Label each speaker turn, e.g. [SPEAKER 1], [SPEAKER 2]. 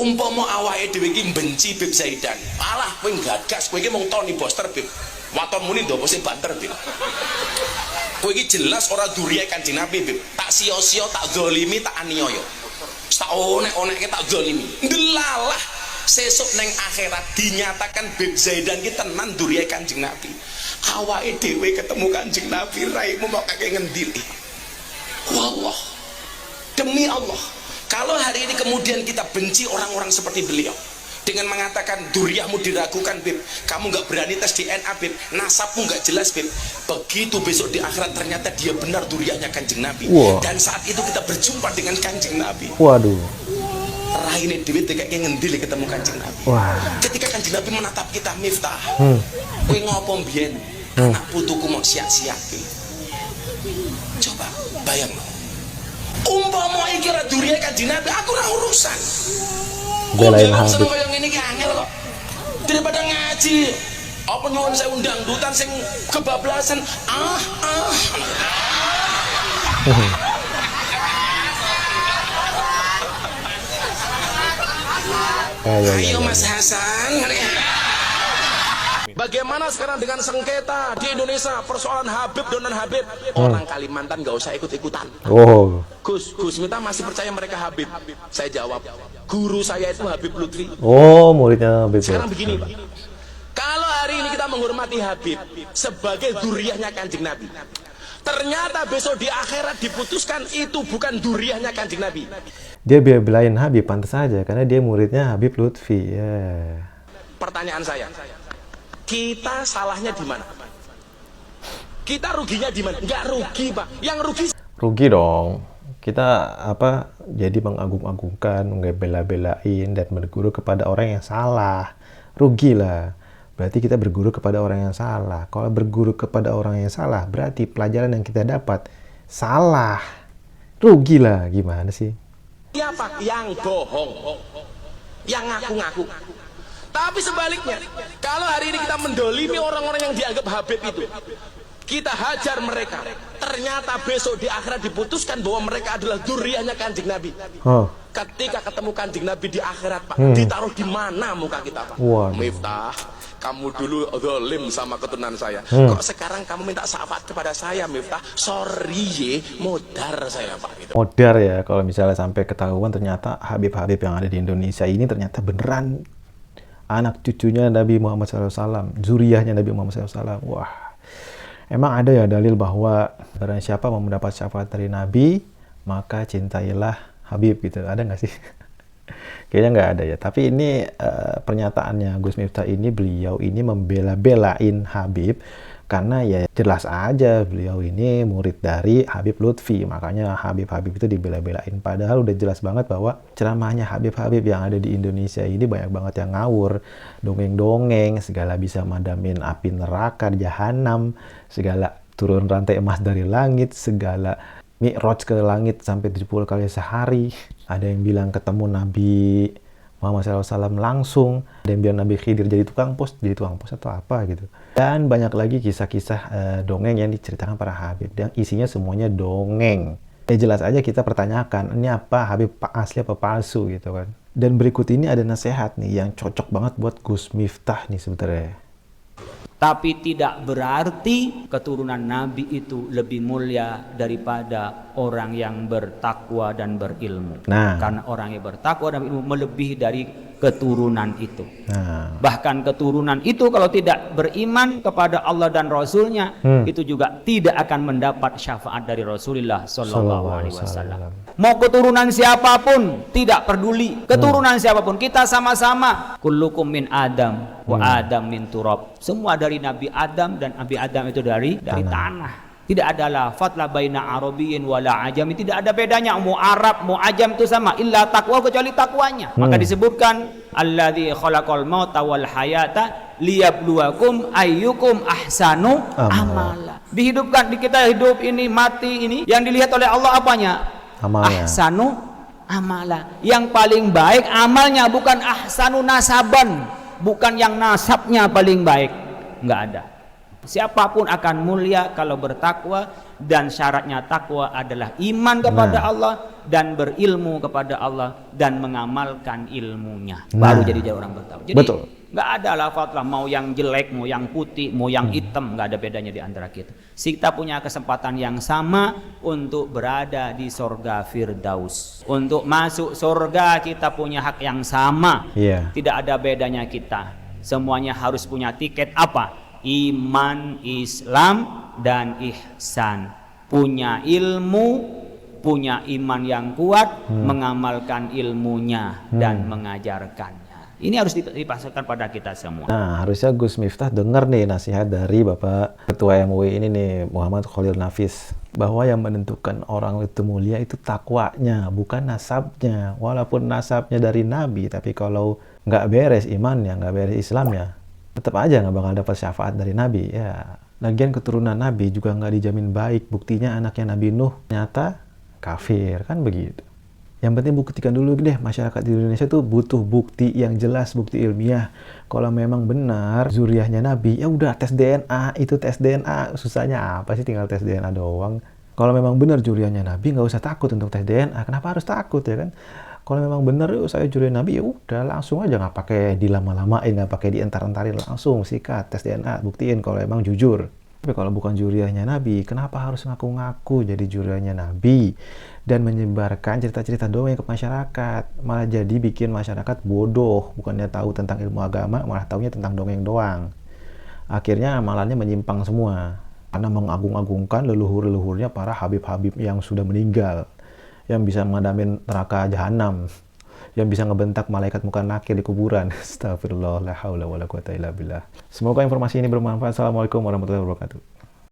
[SPEAKER 1] Umpama awake dhewe iki benci Bib Zaidan, alah kowe gagas, kowe iki mung Tony Boster Bib. Waton muni ndopo sing banter Bib. Kowe iki jelas ora duriye Kanjeng Nabi Bib. Tak sia-sia, tak zalimi, tak aniaya. Tak onek-onekke tak zalimi. Ndelalah sesuk neng akhirat dinyatakan Bib Zaidan ki tenan duriye Kanjeng Nabi. Awake dhewe ketemu Kanjeng Nabi raimu mau kakek ngendi. Wallah. Demi Allah. Kalau hari ini kemudian kita benci orang-orang seperti beliau dengan mengatakan duriahmu diragukan Bib, kamu nggak berani tes DNA Bib, nasabmu nggak jelas Bib, begitu besok di akhirat ternyata dia benar duriahnya Kanjeng Nabi. Dan saat itu kita berjumpa dengan Kanjeng Nabi.
[SPEAKER 2] Waduh.
[SPEAKER 1] Raine dhewe kayak ngendile ketemu Kanjeng Nabi.
[SPEAKER 2] Wah.
[SPEAKER 1] Ketika Kanjeng Nabi menatap kita, Miftah, kowe ngopo mbiyen anak putuku mau sia-siake. Coba bayang. Umpama iki ra duriye Kanjeng Nabi, aku ora urusan.
[SPEAKER 2] Belain Habib.
[SPEAKER 1] Kaya ngene iki angel kok. Daripada ngaji, apa nyuwun saya undang dutan sing kebablasan. Ayo Mas Hasan. Bagaimana sekarang dengan sengketa di Indonesia persoalan Habib dan non Habib? Orang Kalimantan nggak usah ikut-ikutan. Gus Miftah masih percaya mereka Habib? Saya jawab, guru saya itu Habib Lutfi.
[SPEAKER 2] Muridnya Habib.
[SPEAKER 1] Sekarang begini Pak, kalau hari ini kita menghormati Habib sebagai duriahnya Kanjeng Nabi, ternyata besok di akhirat diputuskan itu bukan duriahnya Kanjeng Nabi.
[SPEAKER 2] Dia belain Habib, pantas saja karena dia muridnya Habib Lutfi.
[SPEAKER 1] Pertanyaan saya, kita salahnya di mana? Kita ruginya di mana? Enggak rugi Pak, yang
[SPEAKER 2] rugi dong. Kita jadi mengagung-agungkan, ngebela-belain dan berguru kepada orang yang salah. Rugilah. Berarti kita berguru kepada orang yang salah. Kalau berguru kepada orang yang salah, berarti pelajaran yang kita dapat salah. Rugilah. Gimana sih?
[SPEAKER 1] Siapa yang bohong? Yang ngaku-ngaku. Tapi sebaliknya, kalau hari ini kita mendolimi orang-orang yang dianggap Habib itu, kita hajar mereka, ternyata besok di akhirat diputuskan bahwa mereka adalah duriahnya Kanjeng Nabi. Ketika ketemu Kanjeng Nabi di akhirat Pak, ditaruh di mana muka kita Pak? Miftah, kamu dulu zalim sama keturunan saya, kok sekarang kamu minta syafaat kepada saya Miftah? Sorry modar saya Pak gitu.
[SPEAKER 2] Modar ya, kalau misalnya sampai ketahuan ternyata Habib-Habib yang ada di Indonesia ini ternyata beneran anak cucunya Nabi Muhammad SAW, zuriyahnya Nabi Muhammad SAW. Wah, emang ada ya dalil bahwa barang siapa mau mendapat syafaat dari Nabi, maka cintailah Habib gitu. Ada nggak sih? Kayaknya nggak ada ya. Tapi ini pernyataannya Gus Miftah ini, beliau ini membela-belain Habib karena ya jelas aja beliau ini murid dari Habib Lutfi, makanya Habib-Habib itu dibela-belain. Padahal udah jelas banget bahwa ceramahnya Habib-Habib yang ada di Indonesia ini banyak banget yang ngawur, dongeng-dongeng, segala bisa madamin api neraka, jahanam, segala turun rantai emas dari langit, segala mi'raj ke langit sampai 70 kali sehari. Ada yang bilang ketemu Nabi Muhammad SAW langsung, ada yang bilang Nabi Khidir jadi tukang pos atau apa gitu. Dan banyak lagi kisah-kisah dongeng yang diceritakan para Habib, dan isinya semuanya dongeng. Jelas aja kita pertanyakan, ini apa Habib asli apa palsu gitu kan. Dan berikut ini ada nasihat nih yang cocok banget buat Gus Miftah nih sebenarnya.
[SPEAKER 3] Tapi tidak berarti keturunan Nabi itu lebih mulia daripada orang yang bertakwa dan berilmu. Karena orang yang bertakwa dan berilmu melebihi dari keturunan itu. Bahkan keturunan itu kalau tidak beriman kepada Allah dan Rasulnya, itu juga tidak akan mendapat syafaat dari Rasulullah SAW. Mau keturunan siapapun, tidak peduli keturunan siapapun, kita sama-sama kullukum min Adam wa Adam min turab. Semua dari Nabi Adam, dan Nabi Adam itu dari tanah. Tidak ada lafadz la baina arabiyyin wala ajami, tidak ada bedanya mau Arab mau ajam itu sama, illa taqwa, kecuali takwanya. Maka disebutkan alladzi khalaqal mauta wal hayata liyabluwakum ayyukum ahsanu amala. Dihidupkan, di kita hidup ini, mati ini, yang dilihat oleh Allah apanya? Amalnya. Ahsanu amala, yang paling baik amalnya, bukan ahsanu nasaban, bukan yang nasabnya paling baik. Enggak ada. Siapapun akan mulia kalau bertakwa, dan syaratnya takwa adalah iman kepada Allah dan berilmu kepada Allah dan mengamalkan ilmunya. Baru jadi orang bertakwa. Jadi nggak ada lafaz lah mau yang jelek, mau yang putih, mau yang hitam, nggak ada bedanya di antara kita. Kita punya kesempatan yang sama untuk berada di sorga Firdaus. Untuk masuk sorga kita punya hak yang sama. Tidak ada bedanya kita. Semuanya harus punya tiket apa? Iman, Islam, dan ihsan. Punya ilmu, punya iman yang kuat, mengamalkan ilmunya dan mengajarkannya. Ini harus dipasarkan pada kita semua.
[SPEAKER 2] Nah, harusnya Gus Miftah dengar nih nasihat dari Bapak Ketua MUI ini nih, Muhammad Khalil Nafis, bahwa yang menentukan orang itu mulia itu takwanya, bukan nasabnya. Walaupun nasabnya dari Nabi, tapi kalau nggak beres imannya, nggak beres Islamnya, tetap aja nggak bakal dapat syafaat dari Nabi. Ya, lagian keturunan Nabi juga nggak dijamin baik. Buktinya anaknya Nabi Nuh nyata kafir, kan begitu. Yang penting buktikan dulu deh, masyarakat di Indonesia tuh butuh bukti yang jelas, bukti ilmiah. Kalau memang benar zuriyahnya Nabi, ya udah tes DNA, itu tes DNA. Susahnya apa sih, tinggal tes DNA doang. Kalau memang benar zuriyahnya Nabi, nggak usah takut untuk tes DNA. Kenapa harus takut ya kan? Kalau memang benar saya zuriyah Nabi, ya udah langsung aja, nggak pakai dilama-lamain, nggak pakai dientar-entarin, langsung sikat tes DNA, buktiin kalau emang jujur. Tapi kalau bukan zuriyahnya Nabi, kenapa harus ngaku-ngaku jadi zuriyahnya Nabi dan menyebarkan cerita-cerita dongeng ke masyarakat? Malah jadi bikin masyarakat bodoh, bukannya tahu tentang ilmu agama, malah taunya tentang dongeng doang. Akhirnya amalannya menyimpang semua karena mengagung-agungkan leluhur-leluhurnya para habib-habib yang sudah meninggal, yang bisa mengadamin neraka jahanam, yang bisa ngebentak malaikat muka nakir di kuburan. Astagfirullah, la haula wala quwata illa billah. Semoga informasi ini bermanfaat. Assalamualaikum warahmatullahi wabarakatuh.